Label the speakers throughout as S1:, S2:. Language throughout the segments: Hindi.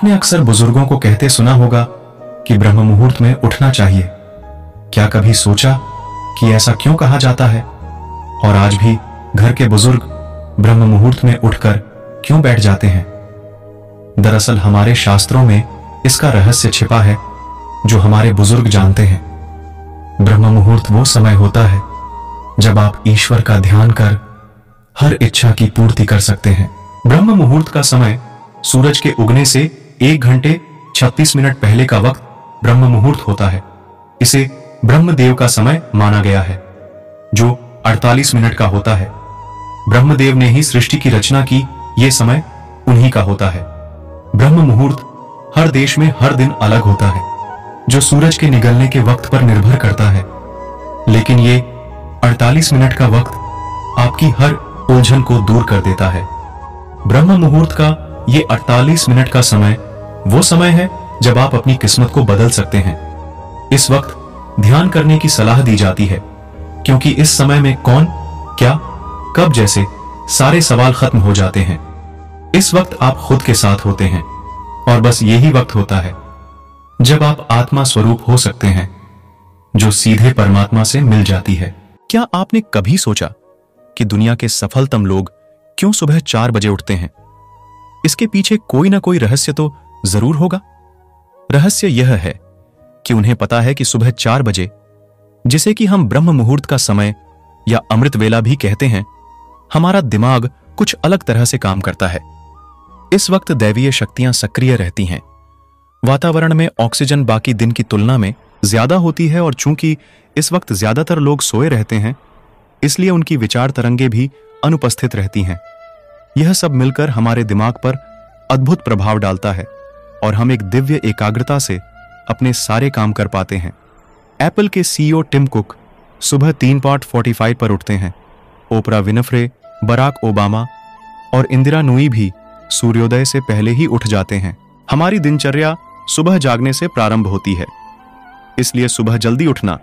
S1: आपने अक्सर बुजुर्गों को कहते सुना होगा कि ब्रह्म मुहूर्त में उठना चाहिए। क्या कभी सोचा कि ऐसा क्यों कहा जाता है और आज भी घर के बुजुर्ग ब्रह्म मुहूर्त में उठकर क्यों बैठ जाते हैं? दरअसल हमारे शास्त्रों में इसका रहस्य छिपा है जो हमारे बुजुर्ग जानते हैं। ब्रह्म मुहूर्त वो समय होता है जब आप ईश्वर का ध्यान कर हर इच्छा की पूर्ति कर सकते हैं। ब्रह्म मुहूर्त का समय सूरज के उगने से 1 घंटे 36 मिनट पहले का वक्त ब्रह्म मुहूर्त होता है। इसे ब्रह्मदेव का समय माना गया है जो 48 मिनट का होता है। ब्रह्मदेव ने ही सृष्टि की रचना की, यह समय उन्हीं का होता है। ब्रह्म मुहूर्त हर देश में हर दिन अलग होता है जो सूरज के निकलने के वक्त पर निर्भर करता है, लेकिन ये 48 मिनट का वक्त आपकी हर उलझन को दूर कर देता है। ब्रह्म मुहूर्त का ये 48 मिनट का समय वो समय है जब आप अपनी किस्मत को बदल सकते हैं। इस वक्त ध्यान करने की सलाह दी जाती है क्योंकि इस समय में कौन, क्या, कब जैसे सारे सवाल खत्म हो जाते हैं। इस वक्त आप खुद के साथ होते हैं और बस यही वक्त होता है जब आप आत्मा स्वरूप हो सकते हैं जो सीधे परमात्मा से मिल जाती है।
S2: क्या आपने कभी सोचा कि दुनिया के सफलतम लोग क्यों सुबह 4 बजे उठते हैं? इसके पीछे कोई ना कोई रहस्य तो जरूर होगा। रहस्य यह है कि उन्हें पता है कि सुबह 4 बजे, जिसे कि हम ब्रह्म मुहूर्त का समय या अमृत वेला भी कहते हैं, हमारा दिमाग कुछ अलग तरह से काम करता है। इस वक्त दैवीय शक्तियां सक्रिय रहती हैं। वातावरण में ऑक्सीजन बाकी दिन की तुलना में ज्यादा होती है और चूंकि इस वक्त ज्यादातर लोग सोए रहते हैं, इसलिए उनकी विचार तरंगे भी अनुपस्थित रहती हैं। यह सब मिलकर हमारे दिमाग पर अद्भुत प्रभाव डालता है और हम एक दिव्य एकाग्रता से अपने सारे काम कर पाते हैं। एप्पल के सीईओ टिम कुक सुबह 3:45 पर उठते हैं। ओपरा विनफ्रे, बराक ओबामा और इंदिरा नूई भी सूर्योदय से पहले ही उठ जाते हैं। हमारी दिनचर्या सुबह जागने से प्रारंभ होती है, इसलिए सुबह जल्दी उठना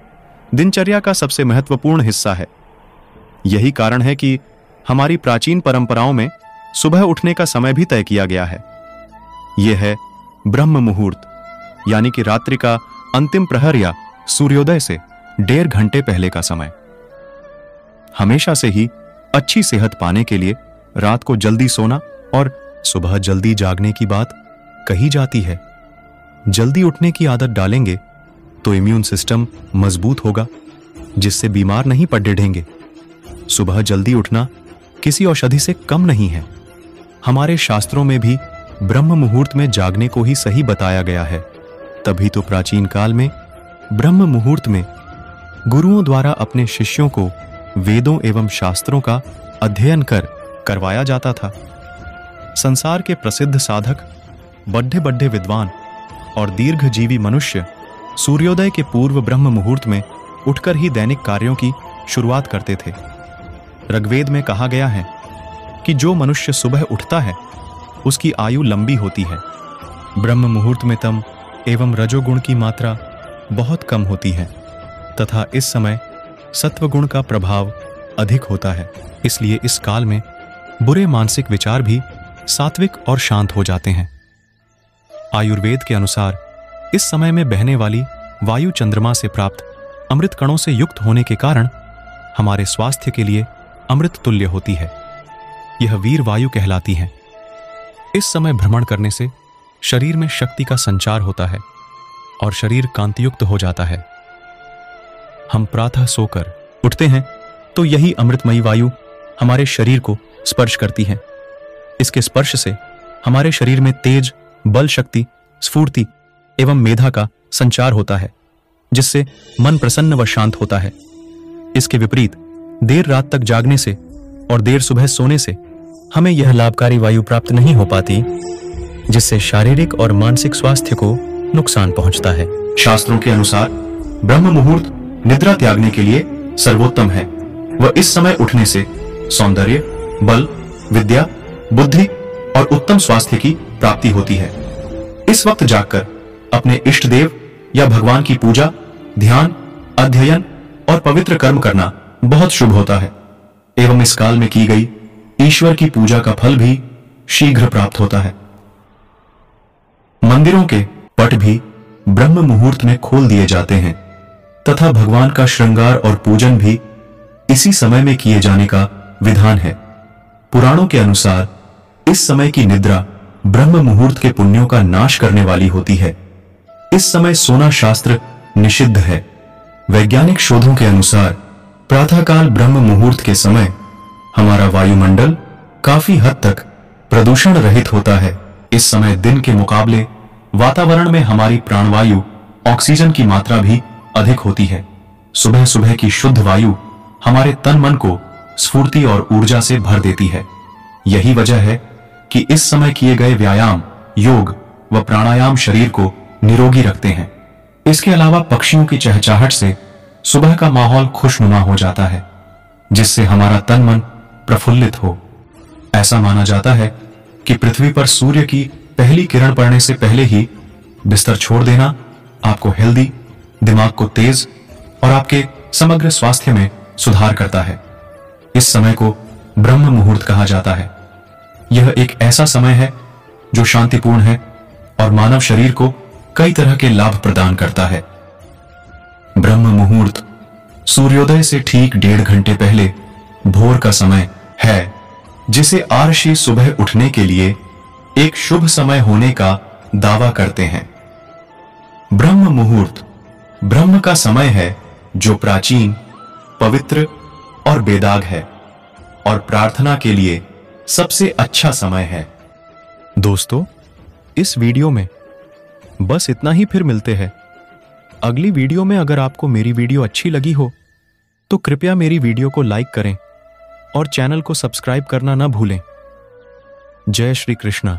S2: दिनचर्या का सबसे महत्वपूर्ण हिस्सा है। यही कारण है कि हमारी प्राचीन परंपराओं में सुबह उठने का समय भी तय किया गया है। यह है ब्रह्म मुहूर्त, यानी कि रात्रि का अंतिम प्रहर या सूर्योदय से 1.5 घंटे पहले का समय। हमेशा से ही अच्छी सेहत पाने के लिए रात को जल्दी सोना और सुबह जल्दी जागने की बात कही जाती है। जल्दी उठने की आदत डालेंगे तो इम्यून सिस्टम मजबूत होगा, जिससे बीमार नहीं पड़ ढेंगे। सुबह जल्दी उठना किसी औषधि से कम नहीं है। हमारे शास्त्रों में भी ब्रह्म मुहूर्त में जागने को ही सही बताया गया है। तभी तो प्राचीन काल में ब्रह्म मुहूर्त में गुरुओं द्वारा अपने शिष्यों को वेदों एवं शास्त्रों का अध्ययन करवाया जाता था। संसार के प्रसिद्ध साधक, बड्ढे बड्ढे विद्वान और दीर्घजीवी मनुष्य सूर्योदय के पूर्व ब्रह्म मुहूर्त में उठकर ही दैनिक कार्यों की शुरुआत करते थे। ऋग्वेद में कहा गया है कि जो मनुष्य सुबह उठता है उसकी आयु लंबी होती है। ब्रह्म मुहूर्त में तम एवं रजोगुण की मात्रा बहुत कम होती है तथा इस समय सत्वगुण का प्रभाव अधिक होता है। इसलिए इस काल में बुरे मानसिक विचार भी सात्विक और शांत हो जाते हैं। आयुर्वेद के अनुसार इस समय में बहने वाली वायु चंद्रमा से प्राप्त अमृत कणों से युक्त होने के कारण हमारे स्वास्थ्य के लिए अमृत तुल्य होती है। यह वीर वायु कहलाती है। इस समय भ्रमण करने से शरीर में शक्ति का संचार होता है और शरीर कांतियुक्त हो जाता है। हम प्रातः सोकर उठते हैं तो यही अमृतमयी वायु हमारे शरीर को स्पर्श करती है। इसके स्पर्श से हमारे शरीर में तेज, बल, शक्ति, स्फूर्ति एवं मेधा का संचार होता है, जिससे मन प्रसन्न व शांत होता है। इसके विपरीत देर रात तक जागने से और देर सुबह सोने से हमें यह लाभकारी वायु प्राप्त नहीं हो पाती, जिससे शारीरिक और मानसिक स्वास्थ्य को नुकसान पहुंचता है।
S1: शास्त्रों के अनुसार ब्रह्म मुहूर्त निद्रा त्यागने के लिए सर्वोत्तम है। वह इस समय उठने से सौंदर्य, बल, विद्या, बुद्धि और उत्तम स्वास्थ्य की प्राप्ति होती है। इस वक्त जागकर अपने इष्ट देव या भगवान की पूजा, ध्यान, अध्ययन और पवित्र कर्म करना बहुत शुभ होता है एवं इस काल में की गई ईश्वर की पूजा का फल भी शीघ्र प्राप्त होता है। मंदिरों के पट भी ब्रह्म मुहूर्त में खोल दिए जाते हैं तथा भगवान का श्रृंगार और पूजन भी इसी समय में किए जाने का विधान है। पुराणों के अनुसार इस समय की निद्रा ब्रह्म मुहूर्त के पुण्यों का नाश करने वाली होती है। इस समय सोना शास्त्र निषिद्ध है। वैज्ञानिक शोधों के अनुसार प्रातःकाल ब्रह्म मुहूर्त के समय हमारा वायुमंडल काफी हद तक प्रदूषण रहित होता है। इस समय दिन के मुकाबले वातावरण में हमारी प्राणवायु ऑक्सीजन की मात्रा भी अधिक होती है। सुबह सुबह की शुद्ध वायु हमारे तन मन को स्फूर्ति और ऊर्जा से भर देती है। यही वजह है कि इस समय किए गए व्यायाम, योग व प्राणायाम शरीर को निरोगी रखते हैं। इसके अलावा पक्षियों की चहचहाहट से सुबह का माहौल खुशनुमा हो जाता है, जिससे हमारा तन मन प्रफुल्लित हो। ऐसा माना जाता है कि पृथ्वी पर सूर्य की पहली किरण पड़ने से पहले ही बिस्तर छोड़ देना आपको हेल्दी, दिमाग को तेज और आपके समग्र स्वास्थ्य में सुधार करता है। इस समय को ब्रह्म मुहूर्त कहा जाता है। यह एक ऐसा समय है जो शांतिपूर्ण है और मानव शरीर को कई तरह के लाभ प्रदान करता है। ब्रह्म मुहूर्त सूर्योदय से ठीक 1.5 घंटे पहले भोर का समय है, जिसे आर्षि सुबह उठने के लिए एक शुभ समय होने का दावा करते हैं। ब्रह्म मुहूर्त ब्रह्म का समय है जो प्राचीन, पवित्र और बेदाग है और प्रार्थना के लिए सबसे अच्छा समय है।
S2: दोस्तों, इस वीडियो में बस इतना ही। फिर मिलते हैं अगली वीडियो में। अगर आपको मेरी वीडियो अच्छी लगी हो तो कृपया मेरी वीडियो को लाइक करें और चैनल को सब्सक्राइब करना ना भूलें। जय श्री कृष्णा।